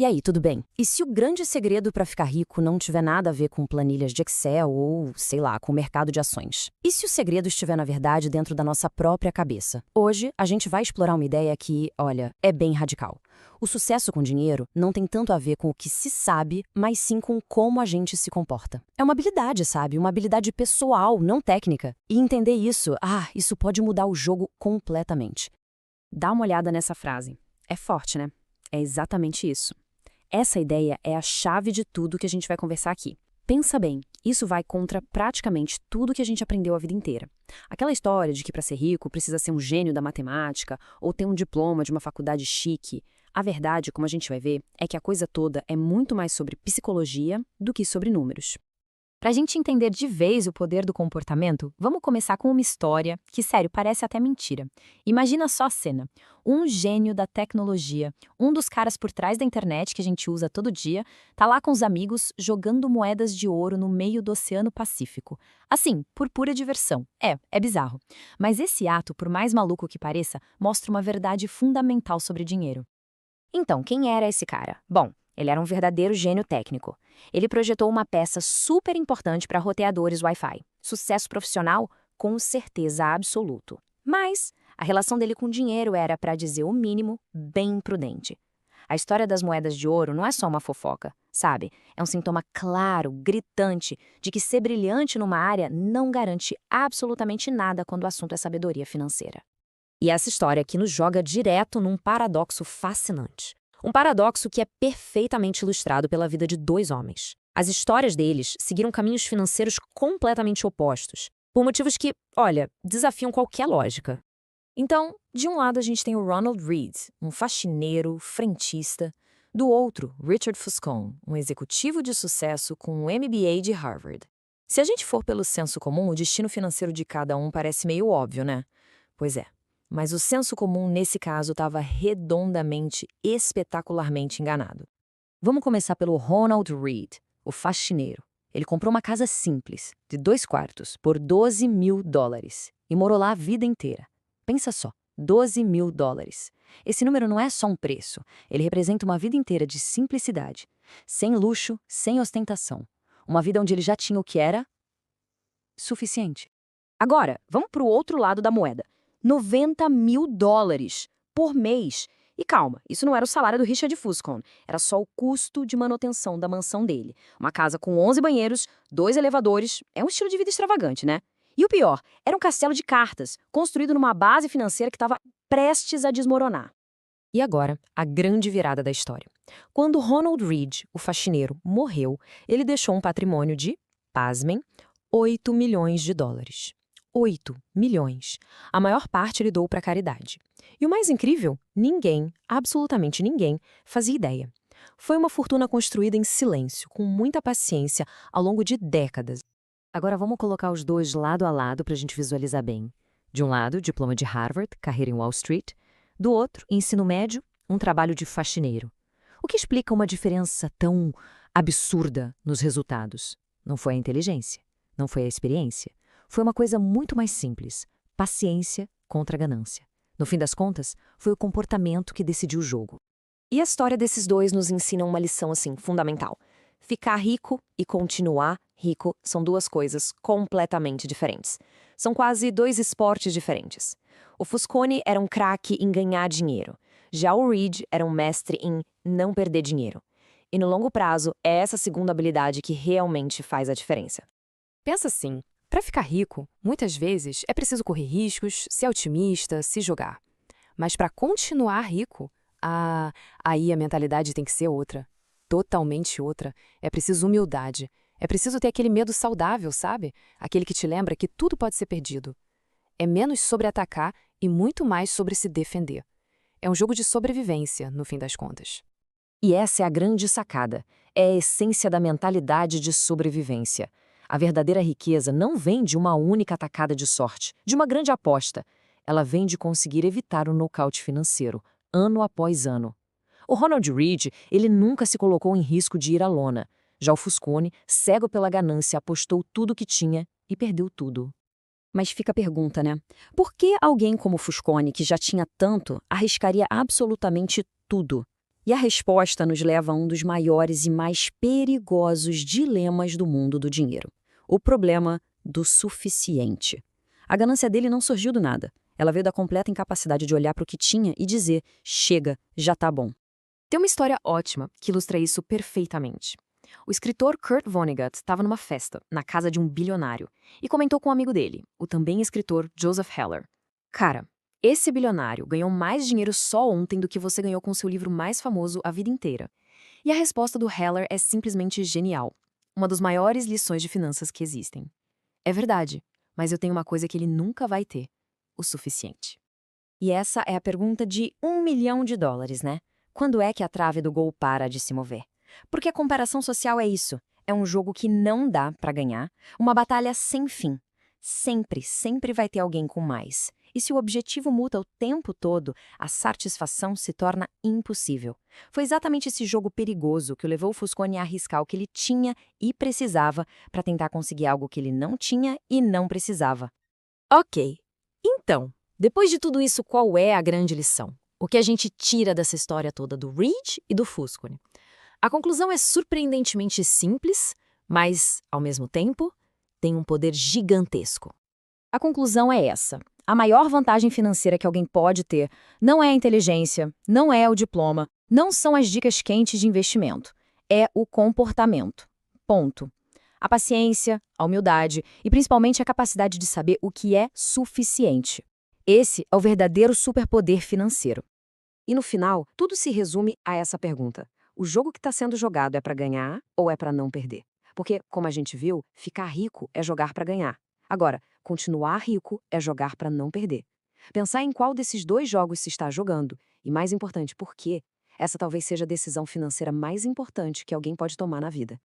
E aí, tudo bem? E se o grande segredo para ficar rico não tiver nada a ver com planilhas de Excel ou, sei lá, com o mercado de ações? E se o segredo estiver, na verdade, dentro da nossa própria cabeça? Hoje, a gente vai explorar uma ideia que, olha, é bem radical. O sucesso com dinheiro não tem tanto a ver com o que se sabe, mas sim com como a gente se comporta. É uma habilidade, sabe? Uma habilidade pessoal, não técnica. E entender isso, isso pode mudar o jogo completamente. Dá uma olhada nessa frase. É forte, né? É exatamente isso. Essa ideia é a chave de tudo que a gente vai conversar aqui. Pensa bem, isso vai contra praticamente tudo que a gente aprendeu a vida inteira. Aquela história de que para ser rico precisa ser um gênio da matemática ou ter um diploma de uma faculdade chique. A verdade, como a gente vai ver, é que a coisa toda é muito mais sobre psicologia do que sobre números. Para a gente entender de vez o poder do comportamento, vamos começar com uma história que, sério, parece até mentira. Imagina só a cena. Um gênio da tecnologia, um dos caras por trás da internet que a gente usa todo dia, tá lá com os amigos jogando moedas de ouro no meio do Oceano Pacífico. Assim, por pura diversão. É bizarro. Mas esse ato, por mais maluco que pareça, mostra uma verdade fundamental sobre dinheiro. Então, quem era esse cara? Bom, ele era um verdadeiro gênio técnico. Ele projetou uma peça super importante para roteadores Wi-Fi. Sucesso profissional, com certeza absoluto. Mas a relação dele com o dinheiro era, para dizer o mínimo, bem imprudente. A história das moedas de ouro não é só uma fofoca, sabe? É um sintoma claro, gritante, de que ser brilhante numa área não garante absolutamente nada quando o assunto é sabedoria financeira. E essa história aqui nos joga direto num paradoxo fascinante. Um paradoxo que é perfeitamente ilustrado pela vida de dois homens. As histórias deles seguiram caminhos financeiros completamente opostos, por motivos que, olha, desafiam qualquer lógica. Então, de um lado a gente tem o Ronald Read, um faxineiro, frentista. Do outro, Richard Fuscone, um executivo de sucesso com um MBA de Harvard. Se a gente for pelo senso comum, o destino financeiro de cada um parece meio óbvio, né? Pois é. Mas o senso comum, nesse caso, estava redondamente, espetacularmente enganado. Vamos começar pelo Ronald Read, o faxineiro. Ele comprou uma casa simples, de 2 quartos, por $12 mil, e morou lá a vida inteira. Pensa só, $12 mil. Esse número não é só um preço, ele representa uma vida inteira de simplicidade, sem luxo, sem ostentação. Uma vida onde ele já tinha o que era suficiente. Agora, vamos para o outro lado da moeda. $90 mil por mês. E calma, isso não era o salário do Richard Fuscone, era só o custo de manutenção da mansão dele. Uma casa com 11 banheiros, 2 elevadores, é um estilo de vida extravagante, né? E o pior, era um castelo de cartas, construído numa base financeira que estava prestes a desmoronar. E agora, a grande virada da história. Quando Ronald Read, o faxineiro, morreu, ele deixou um patrimônio de, pasmem, $8 milhões. 8 milhões. A maior parte ele doou para a caridade. E o mais incrível, ninguém, absolutamente ninguém, fazia ideia. Foi uma fortuna construída em silêncio, com muita paciência, ao longo de décadas. Agora vamos colocar os dois lado a lado para a gente visualizar bem. De um lado, diploma de Harvard, carreira em Wall Street. Do outro, ensino médio, um trabalho de faxineiro. O que explica uma diferença tão absurda nos resultados? Não foi a inteligência, não foi a experiência. Foi uma coisa muito mais simples, paciência contra a ganância. No fim das contas, foi o comportamento que decidiu o jogo. E a história desses dois nos ensina uma lição assim, fundamental. Ficar rico e continuar rico são duas coisas completamente diferentes. São quase dois esportes diferentes. O Fuscone era um craque em ganhar dinheiro. Já o Read era um mestre em não perder dinheiro. E no longo prazo, é essa segunda habilidade que realmente faz a diferença. Pensa assim. Para ficar rico, muitas vezes é preciso correr riscos, ser otimista, se jogar. Mas para continuar rico, aí a mentalidade tem que ser outra. Totalmente outra. É preciso humildade. É preciso ter aquele medo saudável, sabe? Aquele que te lembra que tudo pode ser perdido. É menos sobre atacar e muito mais sobre se defender. É um jogo de sobrevivência, no fim das contas. E essa é a grande sacada. É a essência da mentalidade de sobrevivência. A verdadeira riqueza não vem de uma única atacada de sorte, de uma grande aposta. Ela vem de conseguir evitar o nocaute financeiro, ano após ano. O Ronald Read, ele nunca se colocou em risco de ir à lona. Já o Fuscone, cego pela ganância, apostou tudo o que tinha e perdeu tudo. Mas fica a pergunta, né? Por que alguém como Fuscone, que já tinha tanto, arriscaria absolutamente tudo? E a resposta nos leva a um dos maiores e mais perigosos dilemas do mundo do dinheiro: o problema do suficiente. A ganância dele não surgiu do nada. Ela veio da completa incapacidade de olhar para o que tinha e dizer: chega, já tá bom. Tem uma história ótima que ilustra isso perfeitamente. O escritor Kurt Vonnegut estava numa festa, na casa de um bilionário, e comentou com um amigo dele, o também escritor Joseph Heller. Cara, esse bilionário ganhou mais dinheiro só ontem do que você ganhou com seu livro mais famoso a vida inteira. E a resposta do Heller é simplesmente genial. Uma das maiores lições de finanças que existem. É verdade, mas eu tenho uma coisa que ele nunca vai ter: o suficiente. E essa é a pergunta de US$ 1.000.000, né? Quando é que a trave do gol para de se mover? Porque a comparação social é isso. É um jogo que não dá para ganhar, uma batalha sem fim. Sempre, sempre vai ter alguém com mais. E se o objetivo muda o tempo todo, a satisfação se torna impossível. Foi exatamente esse jogo perigoso que o levou o Fuscone a arriscar o que ele tinha e precisava para tentar conseguir algo que ele não tinha e não precisava. Ok, então, depois de tudo isso, qual é a grande lição? O que a gente tira dessa história toda do Reed e do Fuscone? A conclusão é surpreendentemente simples, mas, ao mesmo tempo, tem um poder gigantesco. A conclusão é essa. A maior vantagem financeira que alguém pode ter não é a inteligência, não é o diploma, não são as dicas quentes de investimento. É o comportamento. Ponto. A paciência, a humildade e principalmente a capacidade de saber o que é suficiente. Esse é o verdadeiro superpoder financeiro. E no final, tudo se resume a essa pergunta: o jogo que está sendo jogado é para ganhar ou é para não perder? Porque, como a gente viu, ficar rico é jogar para ganhar. Agora, continuar rico é jogar para não perder. Pensar em qual desses dois jogos se está jogando e, mais importante, por quê? Essa talvez seja a decisão financeira mais importante que alguém pode tomar na vida.